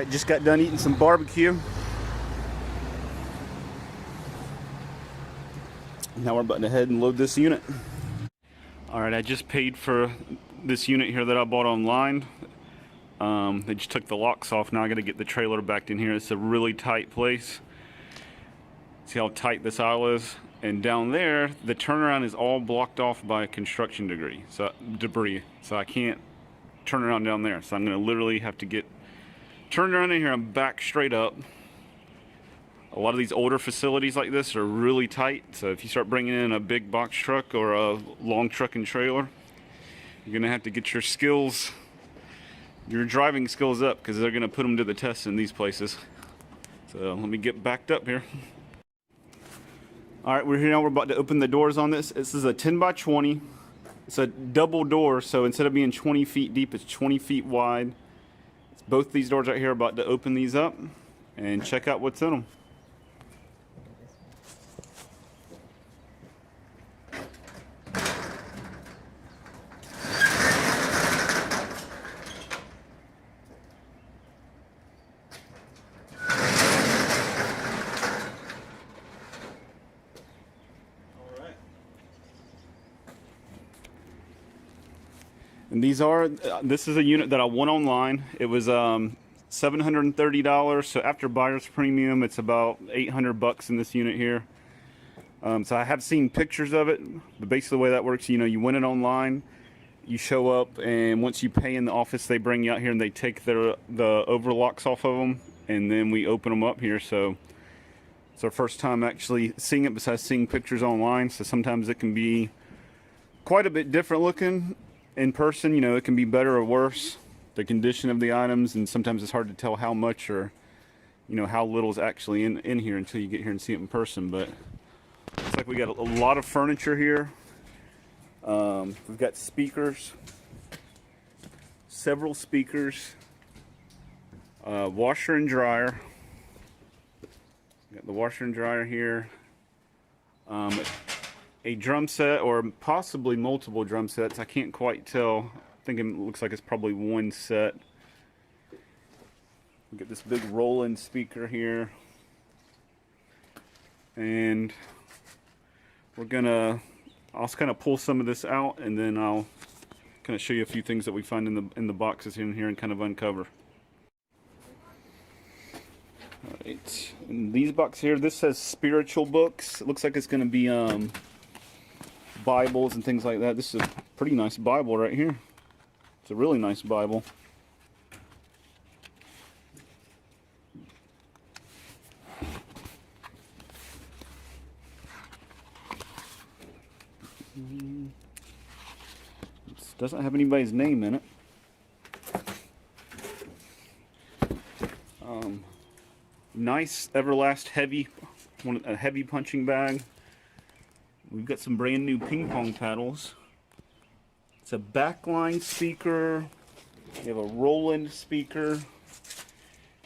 Alright, just got done eating some barbecue. Now we're about to head and load this unit. Alright, I just paid for this unit here that I bought online. They just took the locks off. Now I gotta get the trailer backed in here. It's a really tight place. See how tight this aisle is? And down there, the turnaround is all blocked off by construction debris. So I can't turn around down there. So I'm gonna literally have to get turned around in here and back straight up. A lot of these older facilities like this are really tight. So if you start bringing in a big box truck or a long truck and trailer, you're gonna have to get your skills, your driving skills up, because they're gonna put them to the test in these places. So let me get backed up here. All right, we're here now. We're about to open the doors on this. This is a 10 by 20. It's a double door, so instead of being 20 feet deep, it's 20 feet wide. Both these doors right here are about to open these up and check out what's in them. And this is a unit that I won online. It was $730, so after buyer's premium, it's about $800 in this unit here. So I have seen pictures of it, but basically the way that works, you know, you win it online, you show up, and once you pay in the office, they bring you out here and they take the overlocks off of them, and then we open them up here. So it's our first time actually seeing it besides seeing pictures online, so sometimes it can be quite a bit different looking in person. You know, it can be better or worse, the condition of the items, and sometimes it's hard to tell how much or, you know, how little is actually in here until you get here and see it in person. But looks like we got a lot of furniture here. We've got speakers, several speakers, washer and dryer. Got the washer and dryer here. A drum set, or possibly multiple drum sets. I can't quite tell. I think it looks like it's probably one set. We got this big Roland speaker here, and I'll kind of pull some of this out, and then I'll kind of show you a few things that we find in the boxes in here and kind of uncover. All right, in these boxes here, this says spiritual books. It looks like it's going to be Bibles and things like that. This is a pretty nice Bible right here. It's a really nice Bible. It doesn't have anybody's name in it. Nice Everlast a heavy punching bag. We've got some brand new ping pong paddles. It's a backline speaker. We have a Roland speaker.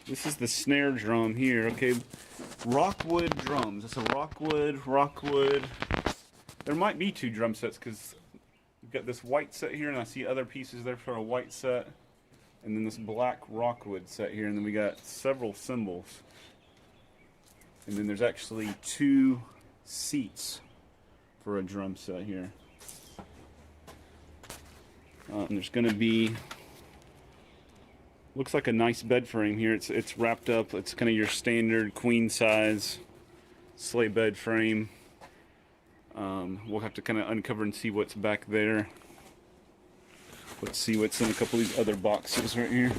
This is the snare drum here. Okay, Rockwood drums. It's a Rockwood. There might be two drum sets because we've got this white set here, and I see other pieces there for a white set, and then this black Rockwood set here, and then we got several cymbals. And then there's actually two seats for a drum set here. And there's going to be, looks like a nice bed frame here. It's wrapped up. It's kind of your standard queen size sleigh bed frame. We'll have to kind of uncover and see what's back there. Let's see what's in a couple of these other boxes right here.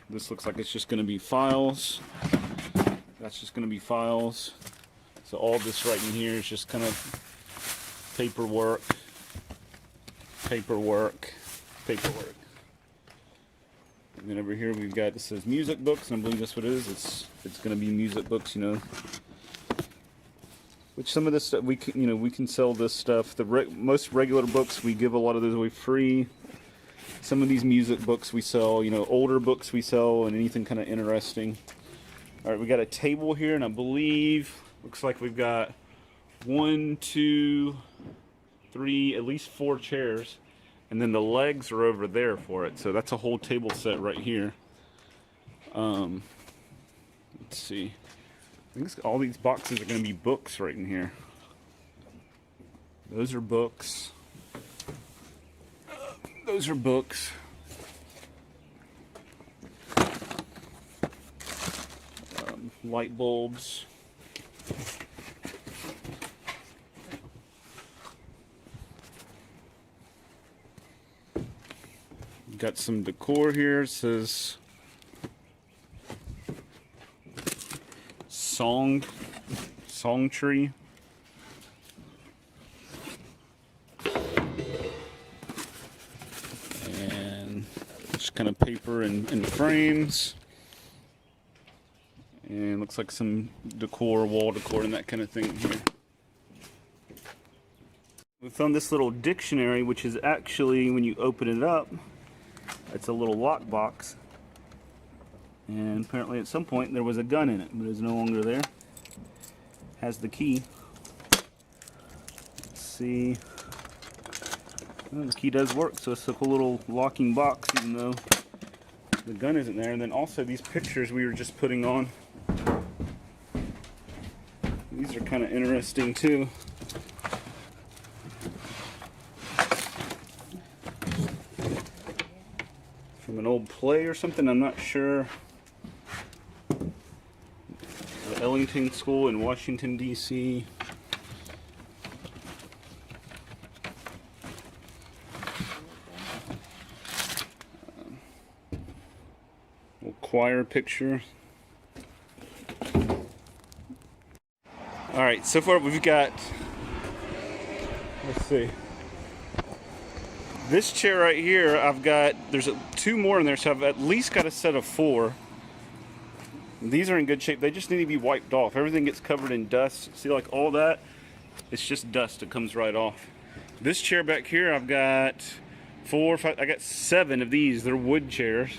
This looks like it's just going to be files. That's just going to be files. So all this right in here is just kind of paperwork. And then over here we've got, this says music books, and I believe that's what it is. It's going to be music books, you know. Which some of this stuff we can sell this stuff. Most regular books, we give a lot of those away free. Some of these music books we sell, you know, older books we sell, and anything kind of interesting. All right, we got a table here, and I believe, looks like we've got 1, 2, 3, at least 4 chairs. and then the legs are over there for it. So that's a whole table set right here. Let's see. I think all these boxes are going to be books right in here. Those are books. Those are books. Light bulbs. Got some decor here. It says song tree. And just kind of paper and frames. And looks like some decor, wall decor, and that kind of thing here. We found this little dictionary, which is actually, when you open it up, it's a little lock box. And apparently at some point there was a gun in it, but it's no longer there. Has the key. Let's see. Well, the key does work, so it's a cool little locking box, even though the gun isn't there. And then also these pictures we were just putting on. These are kind of interesting too. From an old play or something, I'm not sure. The Ellington School in Washington, D.C. Little choir picture. Alright, so far we've got, let's see, this chair right here, there's two more in there, so I've at least got a set of 4. These are in good shape. They just need to be wiped off. Everything gets covered in dust. See, like all that, it's just dust. It comes right off. This chair back here, I've got 4, 5, I got 7 of these. They're wood chairs.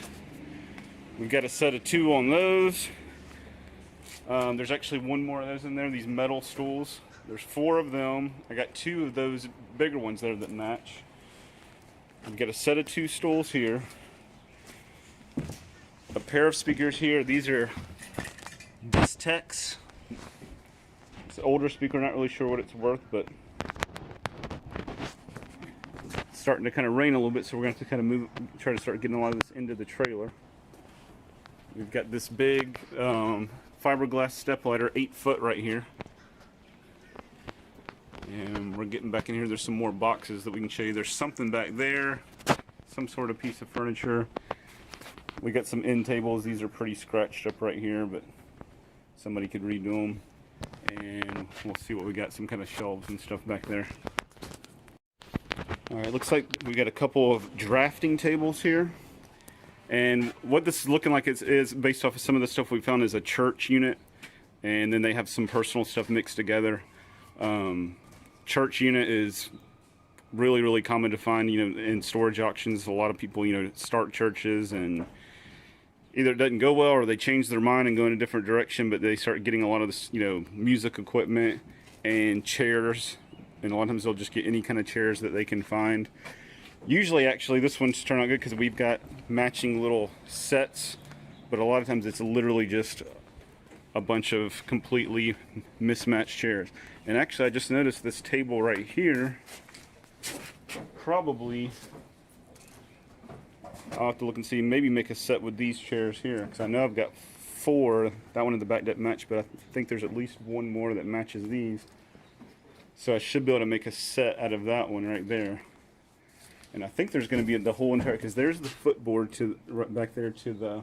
We've got a set of 2 on those. There's actually one more of those in there, these metal stools. There's 4 of them. I got 2 of those bigger ones there that match. We've got a set of 2 stools here. A pair of speakers here. These are Distex. It's an older speaker, not really sure what it's worth, but it's starting to kind of rain a little bit, so we're going to have to kind of try to start getting a lot of this into the trailer. We've got this big fiberglass stepladder, 8 foot right here. And we're getting back in here. There's some more boxes that we can show you. There's something back there, some sort of piece of furniture. We got some end tables. These are pretty scratched up right here, but somebody could redo them. And we'll see what we got. Some kind of shelves and stuff back there. All right, looks like we got a couple of drafting tables here. And what this is looking like is based off of some of the stuff we found is a church unit. And then they have some personal stuff mixed together. Church unit is really, really common to find, you know, in storage auctions. A lot of people, you know, start churches and either it doesn't go well or they change their mind and go in a different direction, but they start getting a lot of this, you know, music equipment and chairs. And a lot of times they'll just get any kind of chairs that they can find. Usually, actually, this one's turned out good because we've got matching little sets, but a lot of times it's literally just a bunch of completely mismatched chairs. And actually, I just noticed this table right here, probably, I'll have to look and see, maybe make a set with these chairs here, because I know I've got 4. That one in the back doesn't match, but I think there's at least one more that matches these. So I should be able to make a set out of that one right there. And I think there's going to be the whole entire, because there's the footboard to right back there to the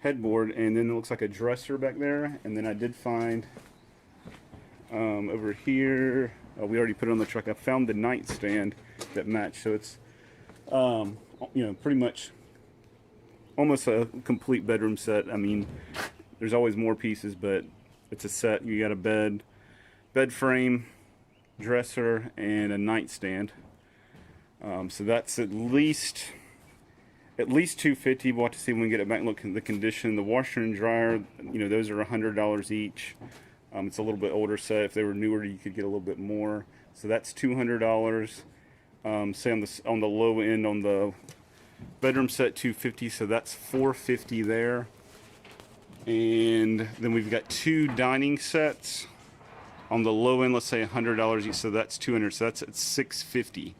headboard, and then it looks like a dresser back there. And then I did find over here, we already put it on the truck. I found the nightstand that matched, so it's you know, pretty much almost a complete bedroom set. I mean, there's always more pieces, but it's a set. You got a bed frame, dresser, and a nightstand. So that's at least $250. We'll have to see when we get it back and look at the condition. The washer and dryer, you know, those are $100 each. It's a little bit older set. If they were newer, you could get a little bit more. So that's $200. Say on the low end on the bedroom set, $250, so that's $450 there. And then we've got 2 dining sets on the low end, let's say $100 each, so that's $200, so that's at $650.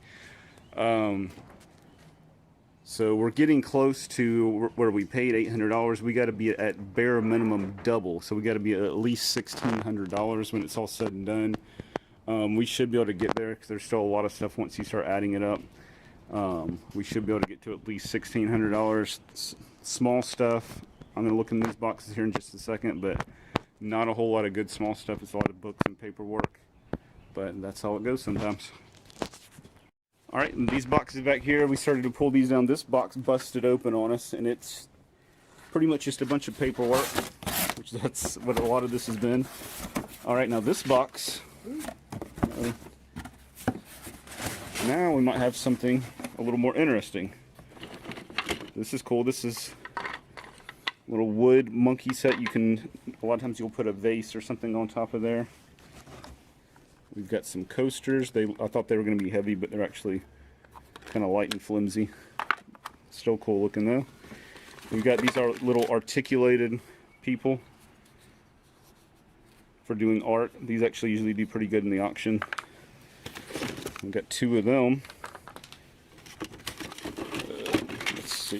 So we're getting close to where we paid $800. We got to be at bare minimum double, so we got to be at least $1,600 when it's all said and done. We should be able to get there because there's still a lot of stuff once you start adding it up. We should be able to get to at least $1,600. Small stuff, I'm going to look in these boxes here in just a second, but not a whole lot of good small stuff. It's a lot of books and paperwork, but that's how it goes sometimes. All right, and these boxes back here, we started to pull these down. This box busted open on us, and it's pretty much just a bunch of paperwork, which that's what a lot of this has been. All right, now this box, now we might have something a little more interesting. This is cool. This is a little wood monkey set. You can, a lot of times you'll put a vase or something on top of there. We've got some coasters. I thought they were going to be heavy, but they're actually kind of light and flimsy. Still cool looking though. We've got these are little articulated people for doing art. These actually usually do pretty good in the auction. We've got 2 of them. Let's see.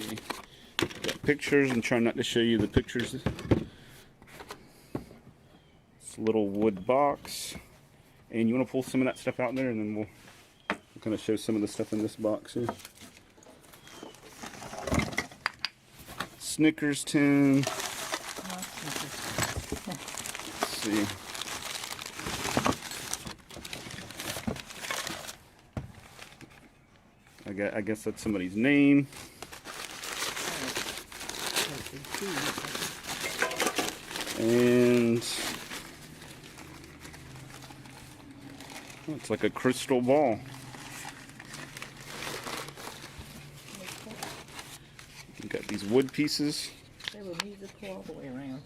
We've got pictures. I'm trying not to show you the pictures. It's a little wood box. And you want to pull some of that stuff out there, and then we'll kind of show some of the stuff in this box here. Snickers tin. Let's see. I guess that's somebody's name. And it's like a crystal ball. We've got these wood pieces. They were musical all the way around.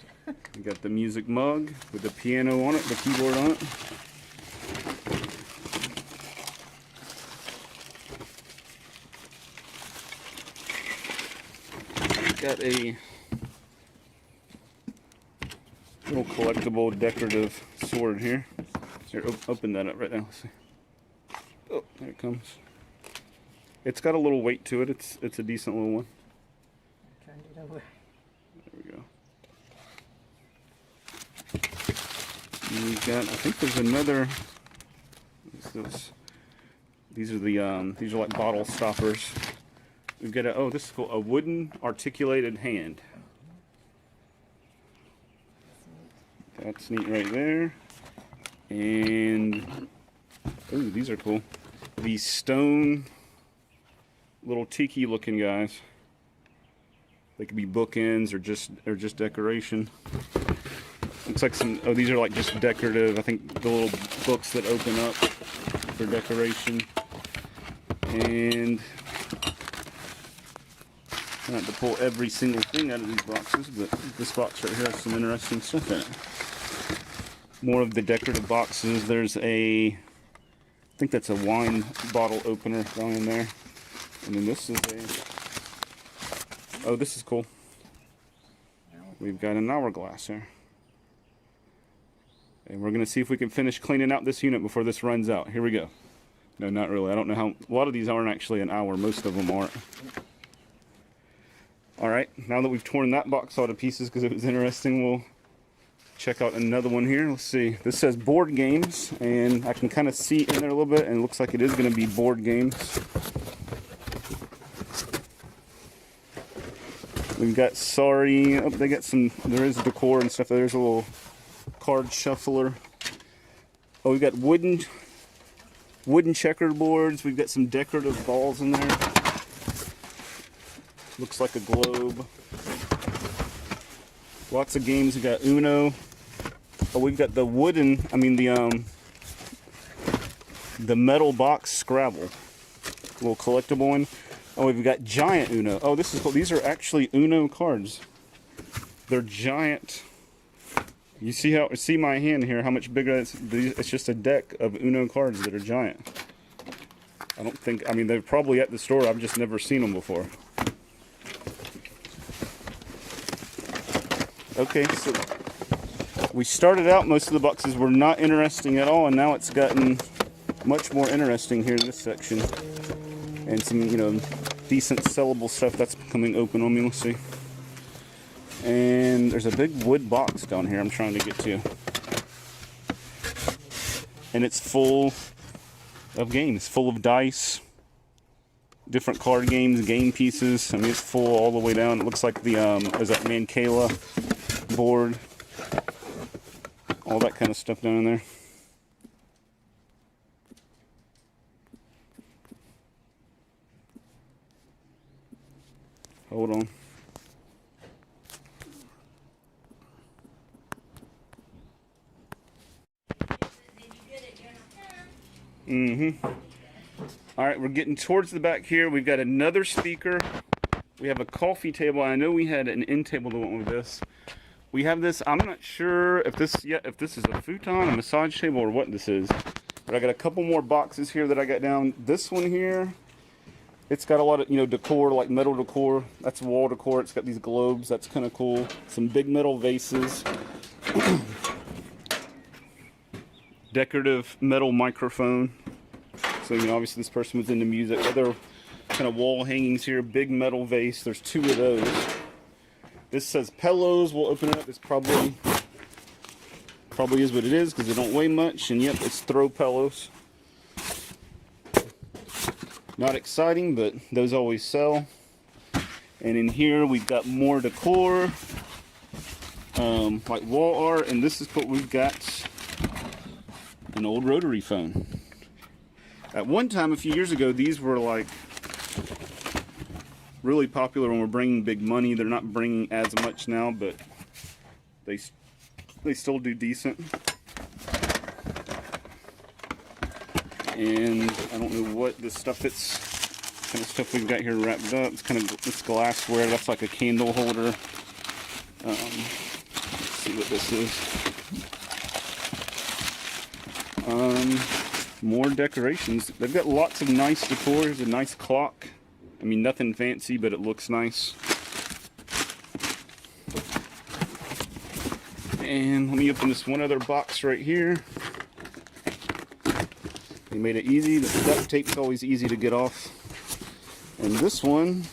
We got the music mug with the piano on it, the keyboard on it. Got a little collectible decorative sword here. Here, open that up right now. Let's see. Oh, there it comes. It's got a little weight to it. It's a decent little one. Turned it over. There we go. And we've got, I think there's another. What's this? These are the these are like bottle stoppers. We've got oh, this is cool. A wooden articulated hand. That's neat right there. And oh, these are cool. These stone little tiki looking guys. They could be bookends or just decoration. Looks like some, oh, these are like just decorative. I think the little books that open up for decoration. And I have to pull every single thing out of these boxes, but this box right here has some interesting stuff in it. More of the decorative boxes. There's I think that's a wine bottle opener down in there. And then this is oh, this is cool. We've got an hourglass here. And we're going to see if we can finish cleaning out this unit before this runs out. Here we go. No, not really. I don't know how, a lot of these aren't actually an hour. Most of them aren't. Alright, now that we've torn that box out of pieces because it was interesting, we'll check out another one here. Let's see. This says board games, and I can kind of see in there a little bit, and it looks like it is going to be board games. We've got Sorry. Oh, they got some, there is decor and stuff. There's a little card shuffler. Oh, we've got wooden checkerboards. We've got some decorative balls in there. Looks like a globe. Lots of games. We've got Uno. Oh, we've got the wooden, the metal box Scrabble. A little collectible one. Oh, we've got giant Uno. Oh, this is cool. These are actually Uno cards. They're giant. You see my hand here, how much bigger it's just a deck of Uno cards that are giant. I don't think, I mean, they're probably at the store. I've just never seen them before. Okay, so we started out, most of the boxes were not interesting at all, and now it's gotten much more interesting here in this section. And some, you know, decent sellable stuff that's coming open on me. Let's see. And there's a big wood box down here I'm trying to get to. And it's full of games, full of dice, different card games, game pieces. I mean, it's full all the way down. It looks like the, is that Mancala board, all that kind of stuff down in there. Hold on. All right, we're getting towards the back here. We've got another speaker. We have a coffee table. I know we had an end table that went with this. We have this. I'm not sure if this is a futon, a massage table, or what this is. But I got a couple more boxes here that I got down. This one here, it's got a lot of, you know, decor, like metal decor. That's wall decor. It's got these globes. That's kind of cool. Some big metal vases. Decorative metal microphone. So, you know, obviously this person was into music. Other kind of wall hangings here. Big metal vase. There's two of those. This says pillows. We'll open it up. It's probably is what it is because they don't weigh much. And yep, it's throw pillows. Not exciting, but those always sell. And in here we've got more decor, like wall art. And this is what we've got. An old rotary phone. At one time, a few years ago, these were like really popular when we're bringing big money. They're not bringing as much now, but they still do decent. And I don't know what this stuff, it's kind of stuff we've got here wrapped up. It's kind of this glassware. That's like a candle holder. Let's see what this is. More decorations. They've got lots of nice decor. Here's a nice clock. I mean, nothing fancy, but it looks nice. And let me open this one other box right here. They made it easy. The duct tape's always easy to get off. And this one,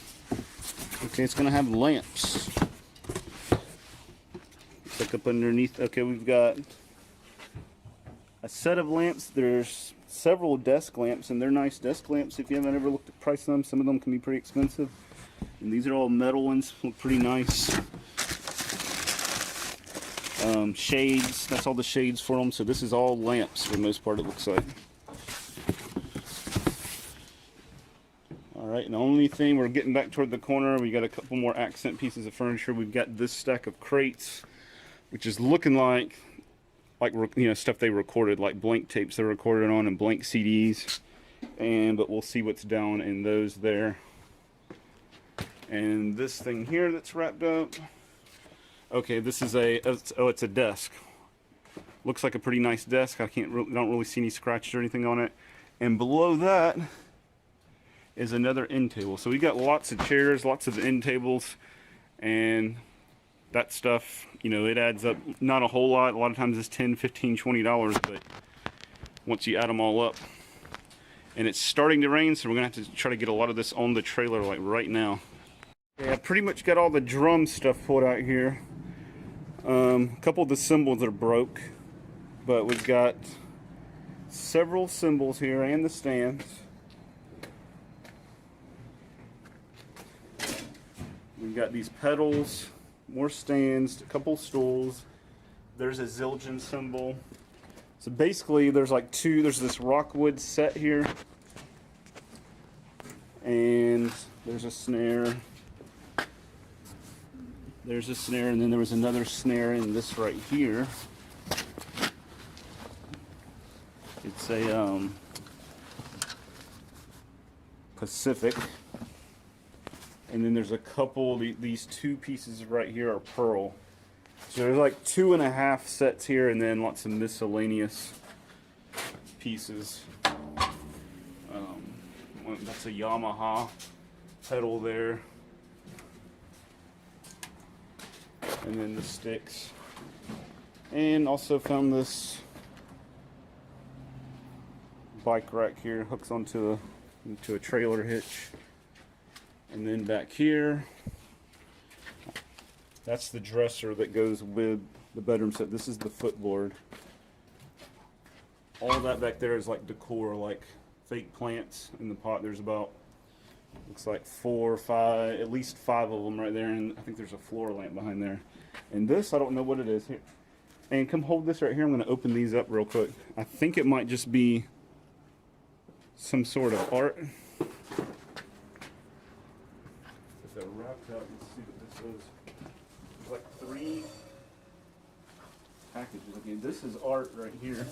okay, it's gonna have lamps. Look up underneath. Okay, we've got a set of lamps. There's several desk lamps, and they're nice desk lamps. If you haven't ever looked at the price of them, some of them can be pretty expensive. And these are all metal ones, look pretty nice. Shades, that's all the shades for them. So this is all lamps for the most part, it looks like. All right, and the only thing, we're getting back toward the corner. We got a couple more accent pieces of furniture. We've got this stack of crates, which is looking like you know, stuff they recorded, like blank tapes they recorded on and blank CDs. But we'll see what's down in those there. And this thing here that's wrapped up. Okay, this is it's a desk. Looks like a pretty nice desk. I don't really see any scratches or anything on it. And below that is another end table. So we got lots of chairs, lots of end tables, and that stuff, you know, it adds up. Not a whole lot. A lot of times it's $10, $15, $20, but once you add them all up. And it's starting to rain, so we're gonna have to try to get a lot of this on the trailer like right now. Yeah, I pretty much got all the drum stuff pulled out here. A couple of the cymbals are broke, but we've got several cymbals here and the stands. We've got these pedals, more stands, a couple stools. There's a Zildjian cymbal. So basically there's like there's this Rockwood set here, and there's a snare. There's a snare, and then there was another snare in this right here. It's a Pacific. And then there's a couple, these two pieces right here are pearl. So there's like 2.5 sets here, and then lots of miscellaneous pieces. That's a Yamaha pedal there. And then the sticks. And also found this bike rack here, hooks onto a trailer hitch. And then back here, that's the dresser that goes with the bedroom set. This is the footboard. All that back there is like decor, like fake plants in the pot. There's about, looks like 4 or 5, at least 5 of them right there, and I think there's a floor lamp behind there. And this, I don't know what it is. Here, and come hold this right here. I'm going to open these up real quick. I think it might just be some sort of art. If they're wrapped up, let's see what this is. There's like 3 packages. Okay, this is art right here.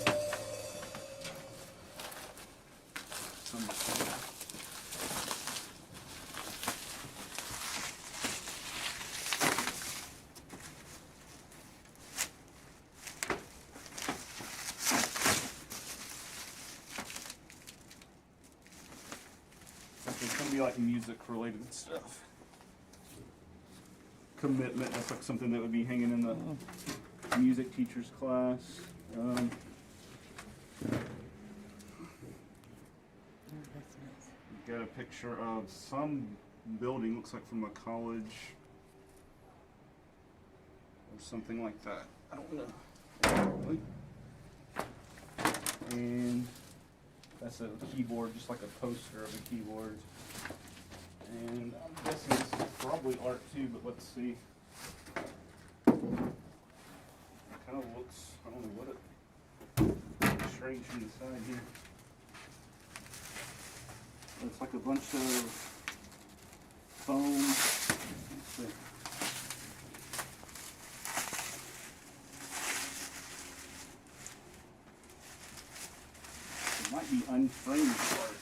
It's gonna be like music related stuff. Commitment, that's like something that would be hanging in the music teacher's class. Got a picture of some building, looks like from a college or something like that. I don't know. And that's a keyboard, just like a poster of a keyboard. And I'm guessing this is probably art too, but let's see. It kind of looks, I don't know what it, strange from the side here. It's like a bunch of foam. Let's see. It might be unframed cards.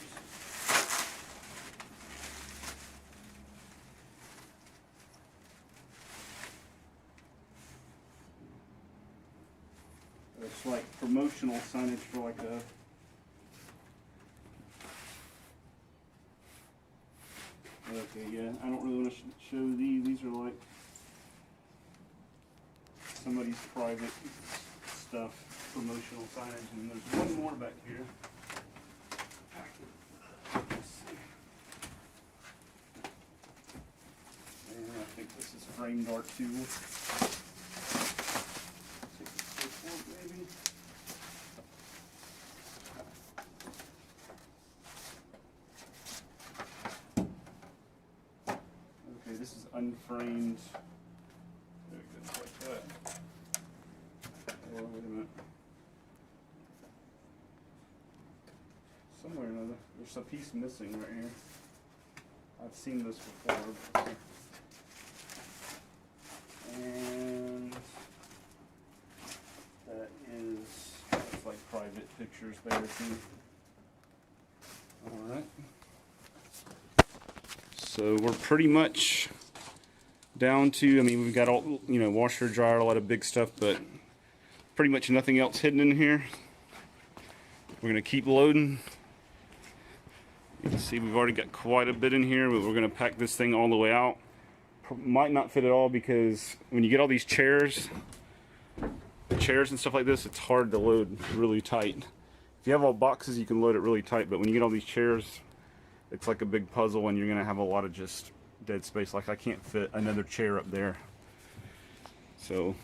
It's like promotional signage for like a okay, yeah, I don't really want to show these. These are like somebody's private stuff, promotional signage. And there's one more back here. Let's see. And I think this is framed art too. Maybe. This is unframed. There it goes, like that. Oh, wait a minute. Somewhere or another, there's a piece missing right here. I've seen this before. And that's like private pictures there too. All right. So we're pretty much down to, I mean, we've got all, you know, washer, dryer, a lot of big stuff, but pretty much nothing else hidden in here. We're going to keep loading. You can see we've already got quite a bit in here, but we're going to pack this thing all the way out. Might not fit at all because when you get all these chairs and stuff like this, it's hard to load really tight. If you have all boxes, you can load it really tight, but when you get all these chairs, it's like a big puzzle and you're gonna have a lot of just dead space. Like I can't fit another chair up there. So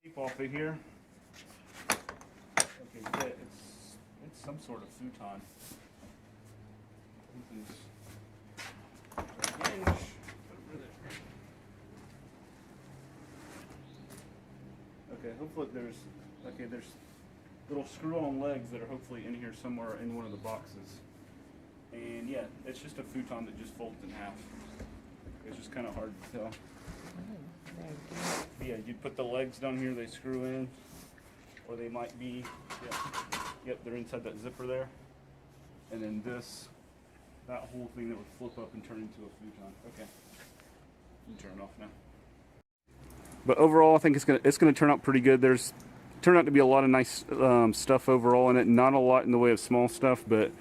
keep off of here. Okay, yeah, it's some sort of futon. Okay, hopefully there's little screw-on legs that are hopefully in here somewhere in one of the boxes. And yeah, it's just a futon that just folds in half. It's just kind of hard to tell. But yeah, you put the legs down here, they screw in, or they might be, yep, they're inside that zipper there. And then that whole thing that would flip up and turn into a futon. Okay, you can turn it off now. But overall, I think it's gonna turn out pretty good. Turned out to be a lot of nice stuff overall in it. Not a lot in the way of small stuff, but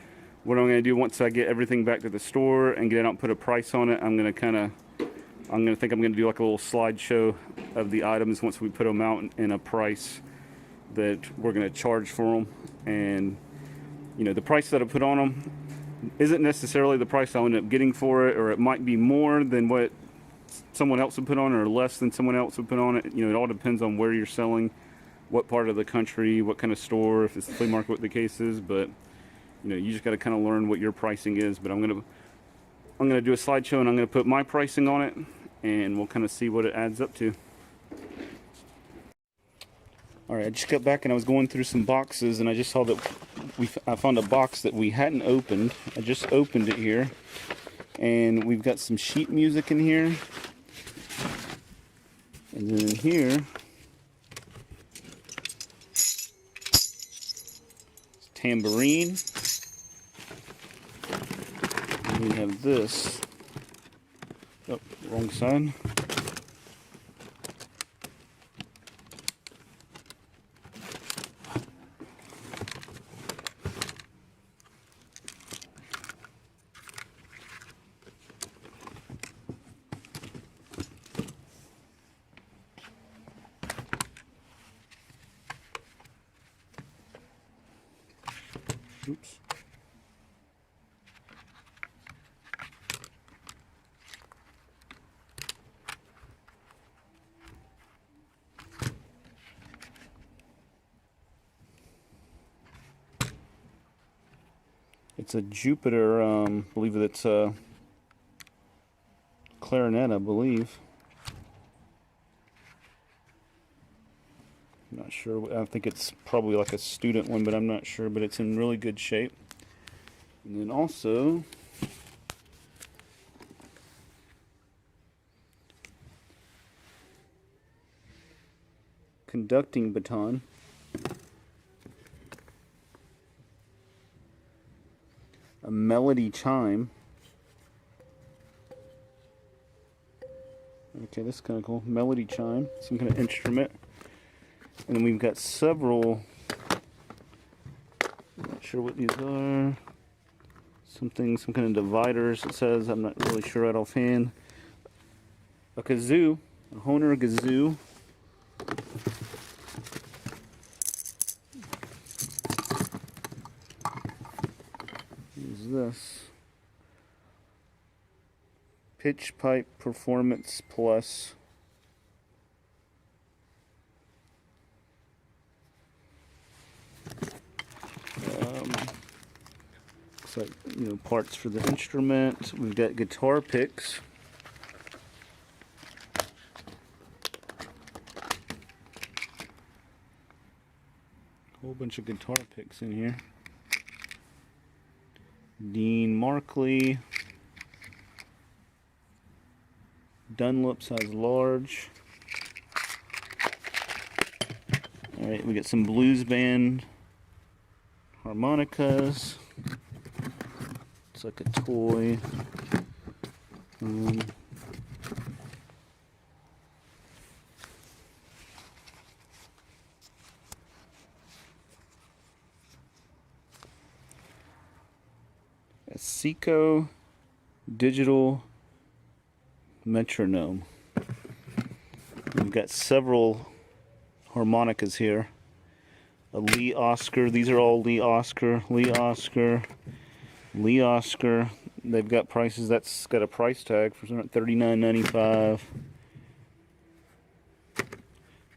what I'm gonna do once I get everything back to the store and get it out and put a price on it, I'm gonna do like a little slideshow of the items once we put them out in a price that we're gonna charge for them. And you know, the price that I put on them isn't necessarily the price I'll end up getting for it, or it might be more than what someone else would put on it, or less than someone else would put on it. You know, it all depends on where you're selling, what part of the country, what kind of store, if it's the flea market, what the case is. But you know, you just got to kind of learn what your pricing is. But I'm gonna do a slideshow and I'm gonna put my pricing on it, and we'll kind of see what it adds up to. All right, I just got back and I was going through some boxes, and I just saw that I found a box that we hadn't opened. I just opened it here, and we've got some sheet music in here, and then in here tambourine. And we have this. Oh, wrong side. Oops. It's a Jupiter, I believe it's a clarinet, I believe. I'm not sure. I think it's probably like a student one, but I'm not sure. But it's in really good shape. And then also, conducting baton. A melody chime. Okay, this is kind of cool. Melody chime, some kind of instrument. And then we've got several, I'm not sure what these are. Some kind of dividers, it says. I'm not really sure right offhand. A kazoo, a Hohner kazoo. What is this? Pitch Pipe Performance Plus. Looks like, you know, parts for the instrument. We've got guitar picks. Whole bunch of guitar picks in here. Dean Markley. Dunlop size large. Alright, we got some blues band harmonicas. It's like a toy. A Seiko digital metronome. We've got several harmonicas here. A Lee Oscar. These are all Lee Oscar. Lee Oscar. Lee Oscar. They've got prices. That's got a price tag for $39.95.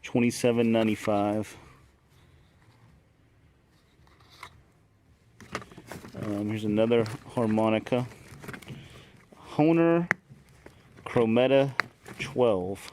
$27.95. Here's another harmonica. Hohner Chrometa 12.